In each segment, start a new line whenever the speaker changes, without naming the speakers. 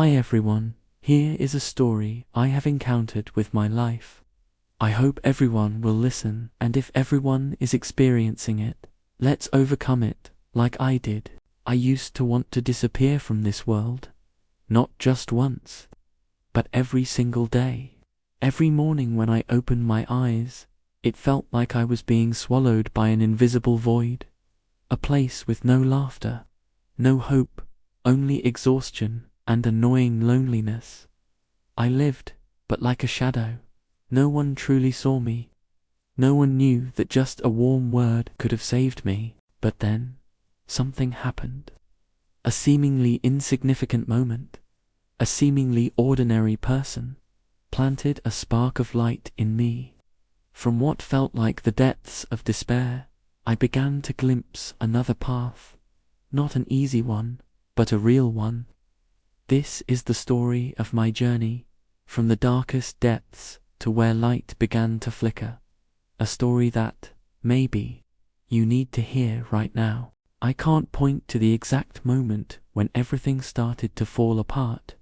Hi everyone, here is a story I have encountered with my life. I hope everyone will listen, and if everyone is experiencing it, let's overcome it, like I did. I used to want to disappear from this world. Not just once, but every single day. Every morning when I opened my eyes, it felt like I was being swallowed by an invisible void. A place with no laughter, no hope, only exhaustion and annoying loneliness. I lived, but like a shadow. No one truly saw me. No one knew that just a warm word could have saved me. But then, something happened. A seemingly insignificant moment, a seemingly ordinary person, planted a spark of light in me. From what felt like the depths of despair, I began to glimpse another path. Not an easy one, but a real one. This is the story of my journey, from the darkest depths to where light began to flicker. A story that, maybe, you need to hear right now. I can't point to the exact moment when everything started to fall apart.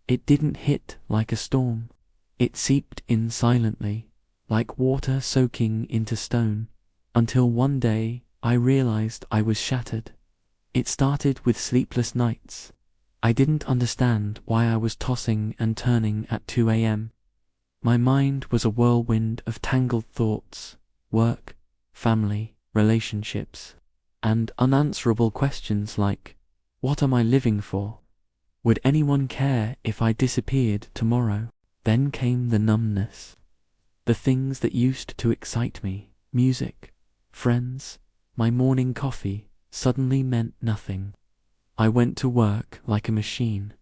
It didn't hit like a storm. It seeped in silently, like water soaking into stone, until one day I realized I was shattered. It started with sleepless nights. I didn't understand why I was tossing and turning at 2 a.m. My mind was a whirlwind of tangled thoughts, work, family, relationships, and unanswerable questions like, what am I living for? Would anyone care if I disappeared tomorrow? Then came the numbness. The things that used to excite me, music, friends, my morning coffee, suddenly meant nothing. I went to work like a machine.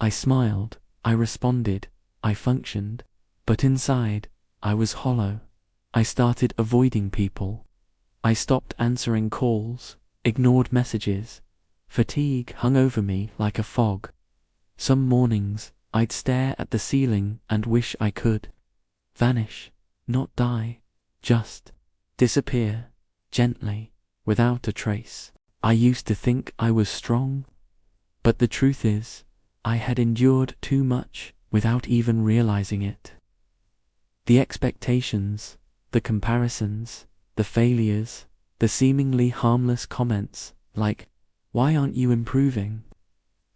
I smiled, I responded, I functioned, but inside, I was hollow. I started avoiding people. I stopped answering calls, ignored messages. Fatigue hung over me like a fog. Some mornings, I'd stare at the ceiling and wish I could vanish, not die, just disappear, gently, without a trace. I used to think I was strong, but the truth is, I had endured too much without even realizing it. The expectations, the comparisons, the failures, the seemingly harmless comments, like, why aren't you improving?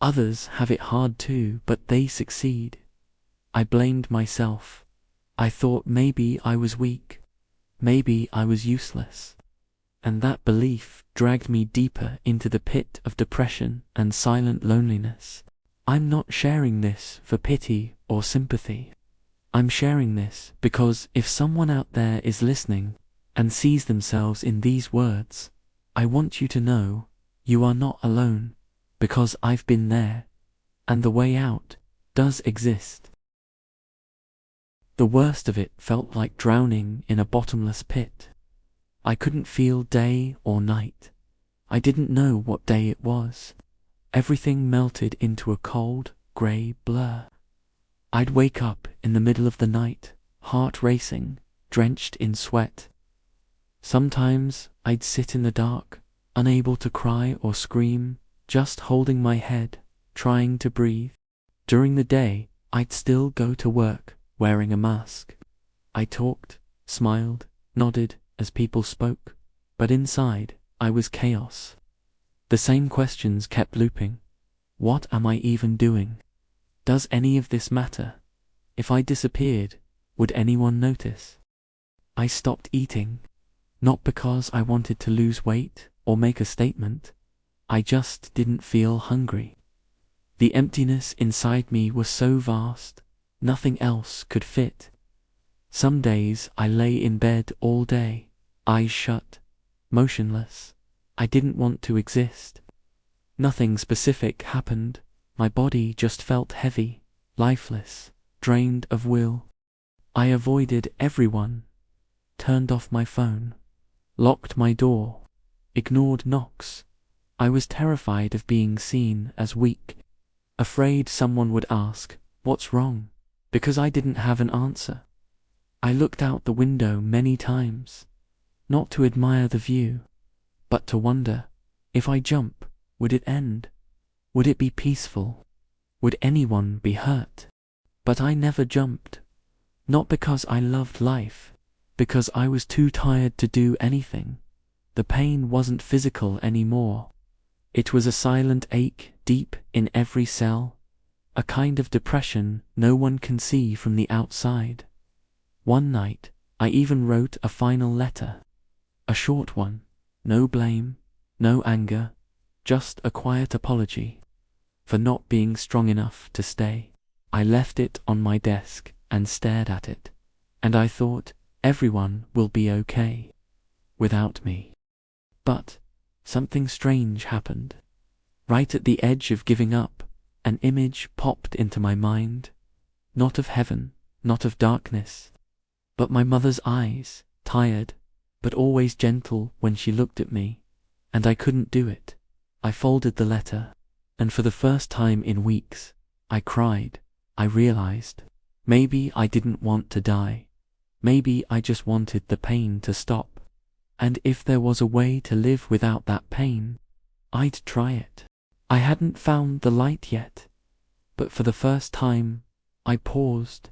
Others have it hard too, but they succeed. I blamed myself. I thought maybe I was weak, maybe I was useless. And that belief dragged me deeper into the pit of depression and silent loneliness. I'm not sharing this for pity or sympathy. I'm sharing this because if someone out there is listening and sees themselves in these words, I want you to know you are not alone, because I've been there, and the way out does exist. The worst of it felt like drowning in a bottomless pit. I couldn't feel day or night. I didn't know what day it was. Everything melted into a cold, grey blur. I'd wake up in the middle of the night, heart racing, drenched in sweat. Sometimes I'd sit in the dark, unable to cry or scream, just holding my head, trying to breathe. During the day, I'd still go to work, wearing a mask. I talked, smiled, nodded as people spoke, but inside, I was chaos. The same questions kept looping. What am I even doing? Does any of this matter? If I disappeared, would anyone notice? I stopped eating, not because I wanted to lose weight or make a statement. I just didn't feel hungry. The emptiness inside me was so vast, nothing else could fit. Some days I lay in bed all day, eyes shut, motionless. I didn't want to exist. Nothing specific happened. My body just felt heavy, lifeless, drained of will. I avoided everyone, turned off my phone, locked my door, ignored knocks. I was terrified of being seen as weak, afraid someone would ask, "What's wrong?" because I didn't have an answer. I looked out the window many times, not to admire the view, but to wonder, if I jump, would it end? Would it be peaceful? Would anyone be hurt? But I never jumped. Not because I loved life, because I was too tired to do anything. The pain wasn't physical anymore. It was a silent ache deep in every cell, a kind of depression no one can see from the outside. One night, I even wrote a final letter. A short one. No blame, no anger, just a quiet apology for not being strong enough to stay. I left it on my desk and stared at it, and I thought, everyone will be okay without me. But something strange happened. Right at the edge of giving up, an image popped into my mind, not of heaven, not of darkness, but my mother's eyes, tired, but always gentle when she looked at me, and I couldn't do it. I folded the letter, and for the first time in weeks, I cried. I realized, maybe I didn't want to die. Maybe I just wanted the pain to stop. And if there was a way to live without that pain, I'd try it. I hadn't found the light yet, but for the first time, I paused.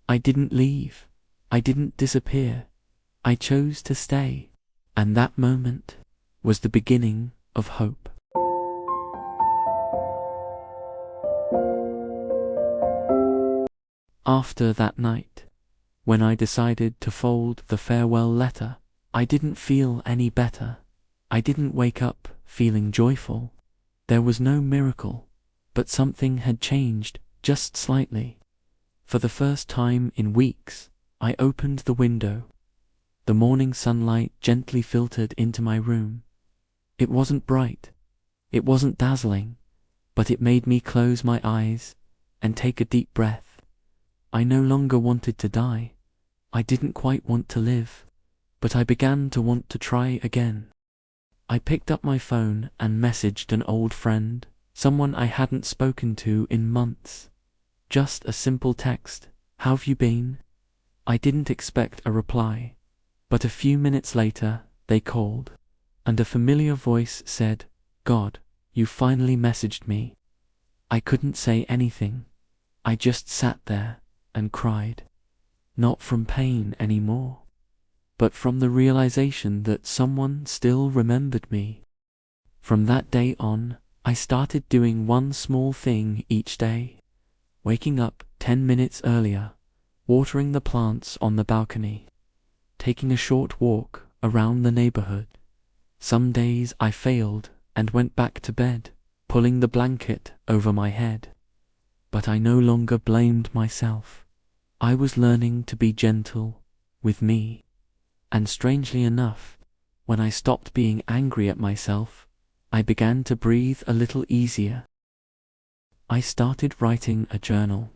I didn't leave. I didn't disappear. I chose to stay. And that moment was the beginning of hope. After that night, when I decided to fold the farewell letter, I didn't feel any better. I didn't wake up feeling joyful. There was no miracle, but something had changed just slightly. For the first time in weeks, I opened the window. The morning sunlight gently filtered into my room. It wasn't bright, it wasn't dazzling, but it made me close my eyes and take a deep breath. I no longer wanted to die. I didn't quite want to live, but I began to want to try again. I picked up my phone and messaged an old friend, someone I hadn't spoken to in months. Just a simple text, "How've you been?" I didn't expect a reply, but a few minutes later, they called, and a familiar voice said, "God, you finally messaged me." I couldn't say anything. I just sat there and cried. Not from pain anymore, but from the realization that someone still remembered me. From that day on, I started doing one small thing each day. Waking up 10 minutes earlier, watering the plants on the balcony, taking a short walk around the neighborhood. Some days I failed and went back to bed, pulling the blanket over my head. But I no longer blamed myself. I was learning to be gentle with me. And strangely enough, when I stopped being angry at myself, I began to breathe a little easier. I started writing a journal.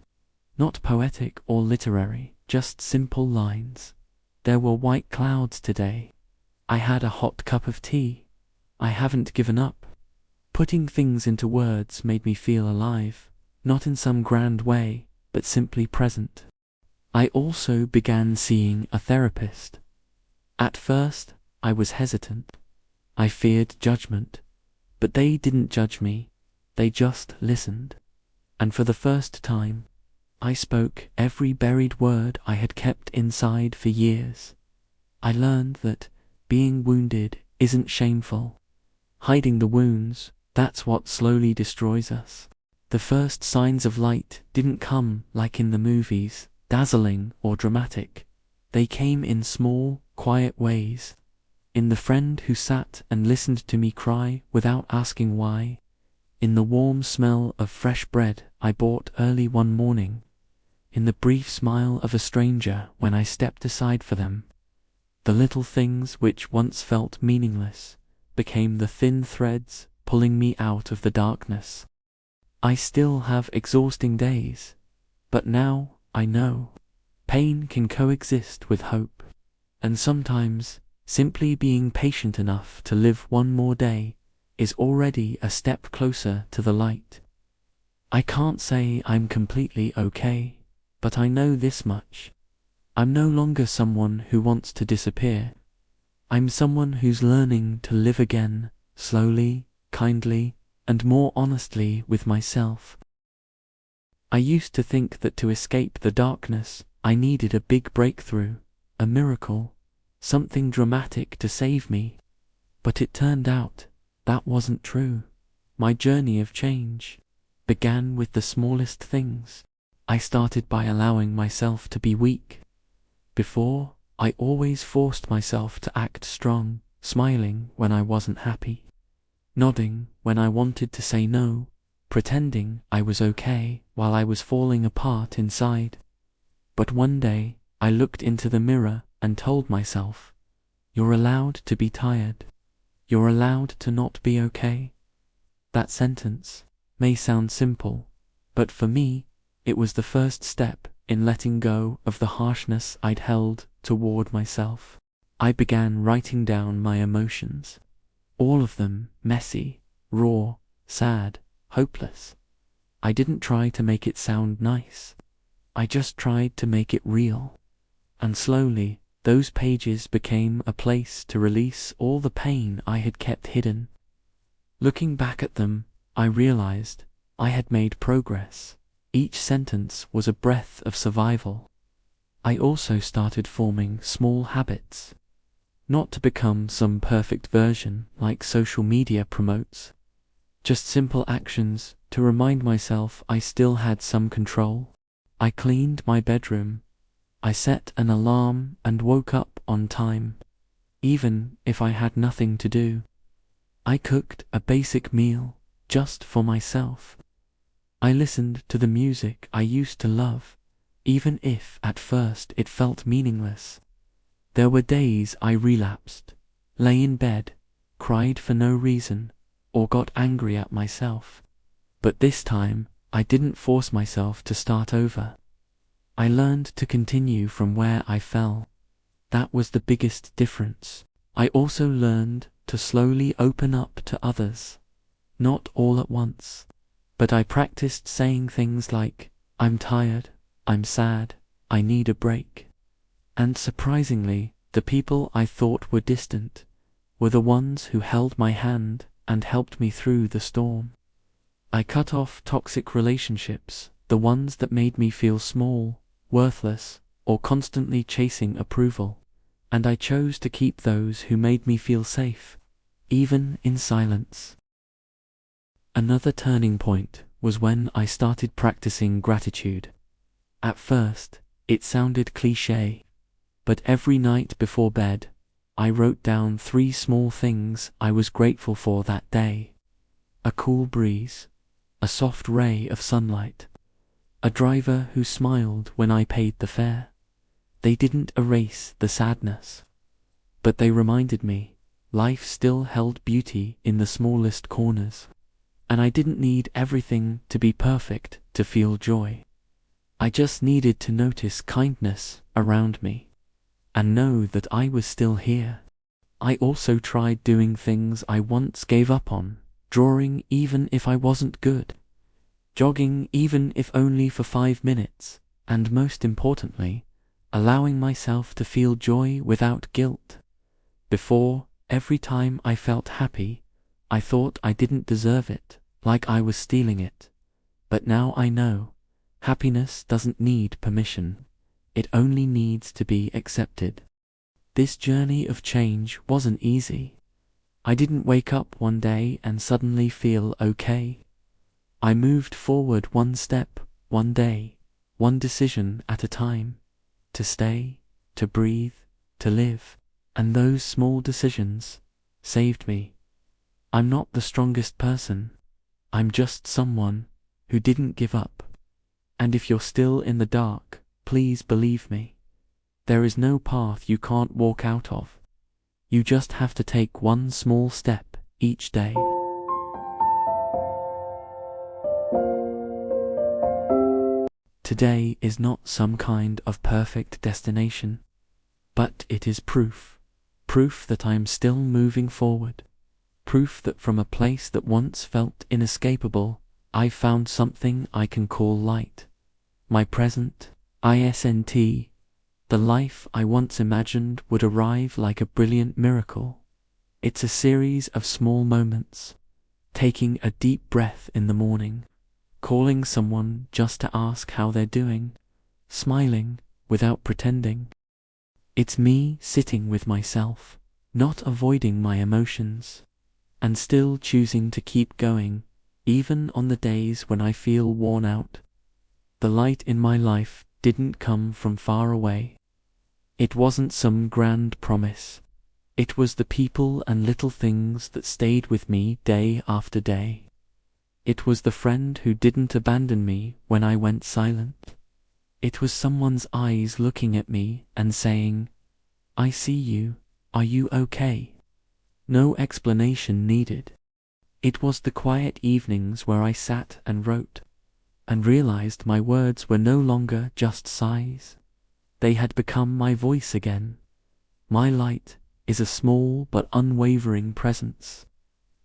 Not poetic or literary, just simple lines. There were white clouds today. I had a hot cup of tea. I haven't given up. Putting things into words made me feel alive, not in some grand way, but simply present. I also began seeing a therapist. At first, I was hesitant. I feared judgment, but they didn't judge me. They just listened. And for the first time, I spoke every buried word I had kept inside for years. I learned that being wounded isn't shameful. Hiding the wounds, that's what slowly destroys us. The first signs of light didn't come like in the movies, dazzling or dramatic. They came in small, quiet ways. In the friend who sat and listened to me cry without asking why. In the warm smell of fresh bread I bought early one morning. In the brief smile of a stranger when I stepped aside for them. The little things which once felt meaningless became the thin threads pulling me out of the darkness. I still have exhausting days, but now I know pain can coexist with hope, and sometimes simply being patient enough to live one more day is already a step closer to the light. I can't say I'm completely okay, but I know this much. I'm no longer someone who wants to disappear. I'm someone who's learning to live again, slowly, kindly, and more honestly with myself. I used to think that to escape the darkness, I needed a big breakthrough, a miracle, something dramatic to save me. But it turned out that wasn't true. My journey of change began with the smallest things. I started by allowing myself to be weak. Before, I always forced myself to act strong, smiling when I wasn't happy, nodding when I wanted to say no, pretending I was okay while I was falling apart inside. But one day, I looked into the mirror and told myself, "You're allowed to be tired. You're allowed to not be okay." That sentence may sound simple, but for me, it was the first step in letting go of the harshness I'd held toward myself. I began writing down my emotions, all of them messy, raw, sad, hopeless. I didn't try to make it sound nice. I just tried to make it real. And slowly, those pages became a place to release all the pain I had kept hidden. Looking back at them, I realized I had made progress. Each sentence was a breath of survival. I also started forming small habits. Not to become some perfect version like social media promotes. Just simple actions to remind myself I still had some control. I cleaned my bedroom. I set an alarm and woke up on time, even if I had nothing to do. I cooked a basic meal just for myself. I listened to the music I used to love, even if at first it felt meaningless. There were days I relapsed, lay in bed, cried for no reason, or got angry at myself. But this time, I didn't force myself to start over. I learned to continue from where I fell. That was the biggest difference. I also learned to slowly open up to others. Not all at once, but I practiced saying things like, "I'm tired, I'm sad, I need a break." And surprisingly, the people I thought were distant were the ones who held my hand and helped me through the storm. I cut off toxic relationships, the ones that made me feel small, worthless, or constantly chasing approval, and I chose to keep those who made me feel safe, even in silence. Another turning point was when I started practicing gratitude. At first, it sounded cliché, but every night before bed, I wrote down 3 small things I was grateful for that day. A cool breeze, a soft ray of sunlight, a driver who smiled when I paid the fare. They didn't erase the sadness, but they reminded me life still held beauty in the smallest corners, and I didn't need everything to be perfect to feel joy. I just needed to notice kindness around me and know that I was still here. I also tried doing things I once gave up on, drawing even if I wasn't good, jogging even if only for 5 minutes, and most importantly, allowing myself to feel joy without guilt. Before, every time I felt happy, I thought I didn't deserve it, like I was stealing it. But now I know, happiness doesn't need permission. It only needs to be accepted. This journey of change wasn't easy. I didn't wake up one day and suddenly feel okay. I moved forward one step, one day, one decision at a time, to stay, to breathe, to live, and those small decisions saved me. I'm not the strongest person. I'm just someone who didn't give up. And if you're still in the dark, please believe me. There is no path you can't walk out of. You just have to take one small step each day. Today is not some kind of perfect destination, but it is proof that I am still moving forward, proof that from a place that once felt inescapable, I found something I can call light. My present, the life I once imagined would arrive like a brilliant miracle. It's a series of small moments, taking a deep breath in the morning, calling someone just to ask how they're doing, smiling without pretending. It's me sitting with myself, not avoiding my emotions, and still choosing to keep going, even on the days when I feel worn out. The light in my life didn't come from far away. It wasn't some grand promise. It was the people and little things that stayed with me day after day. It was the friend who didn't abandon me when I went silent. It was someone's eyes looking at me and saying, "I see you, are you okay?" No explanation needed. It was the quiet evenings where I sat and wrote, and realized my words were no longer just sighs. They had become my voice again. My light is a small but unwavering presence.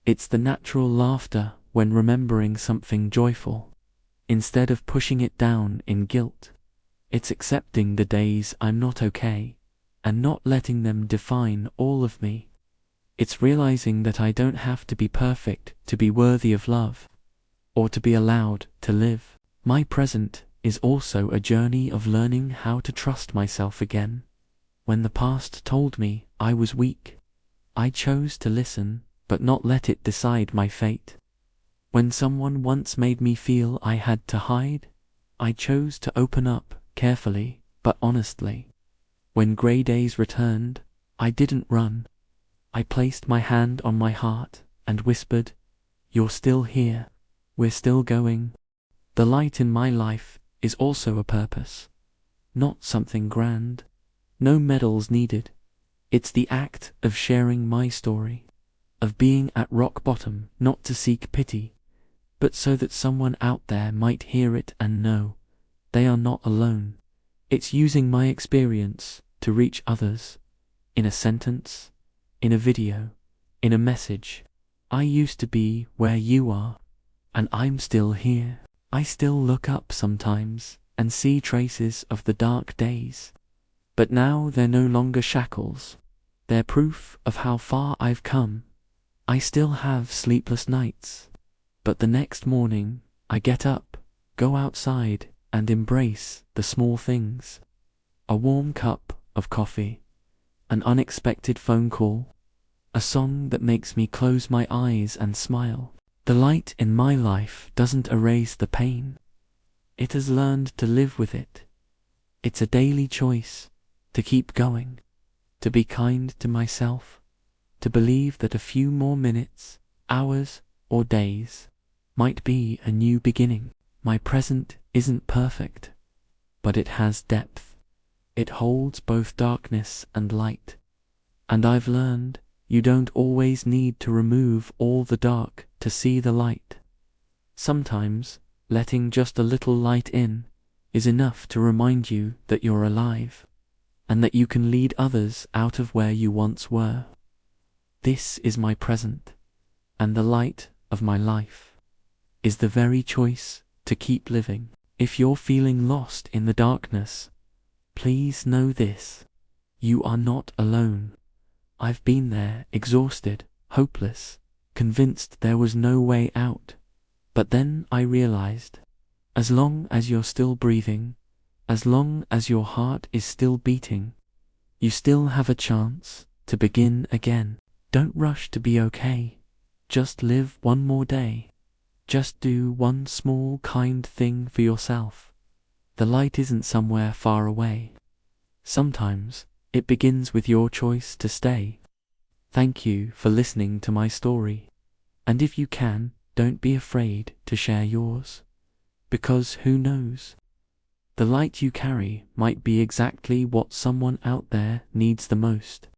It's the natural laughter when remembering something joyful. Instead of pushing it down in guilt, it's accepting the days I'm not okay and not letting them define all of me. It's realizing that I don't have to be perfect to be worthy of love or to be allowed to live. My present is also a journey of learning how to trust myself again. When the past told me I was weak, I chose to listen but not let it decide my fate. When someone once made me feel I had to hide, I chose to open up carefully but honestly. When grey days returned, I didn't run. I placed my hand on my heart and whispered, "You're still here. We're still going." The light in my life is also a purpose, not something grand. No medals needed. It's the act of sharing my story, of being at rock bottom not to seek pity, but so that someone out there might hear it and know they are not alone. It's using my experience to reach others, in a sentence, in a video, in a message. I used to be where you are, and I'm still here. I still look up sometimes and see traces of the dark days. But now they're no longer shackles. They're proof of how far I've come. I still have sleepless nights, but the next morning I get up, go outside, and embrace the small things. A warm cup of coffee, an unexpected phone call, a song that makes me close my eyes and smile. The light in my life doesn't erase the pain. It has learned to live with it. It's a daily choice to keep going, to be kind to myself, to believe that a few more minutes, hours, or days might be a new beginning. My present isn't perfect, but it has depth. It holds both darkness and light. And I've learned you don't always need to remove all the dark to see the light. Sometimes letting just a little light in is enough to remind you that you're alive, and that you can lead others out of where you once were. This is my present, and the light of my life is the very choice to keep living. If you're feeling lost in the darkness, please know this: you are not alone. I've been there, exhausted, hopeless, convinced there was no way out. But then I realized, as long as you're still breathing, as long as your heart is still beating, you still have a chance to begin again. Don't rush to be okay. Just live one more day. Just do one small kind thing for yourself. The light isn't somewhere far away. Sometimes it begins with your choice to stay. Thank you for listening to my story. And if you can, don't be afraid to share yours. Because who knows? The light you carry might be exactly what someone out there needs the most.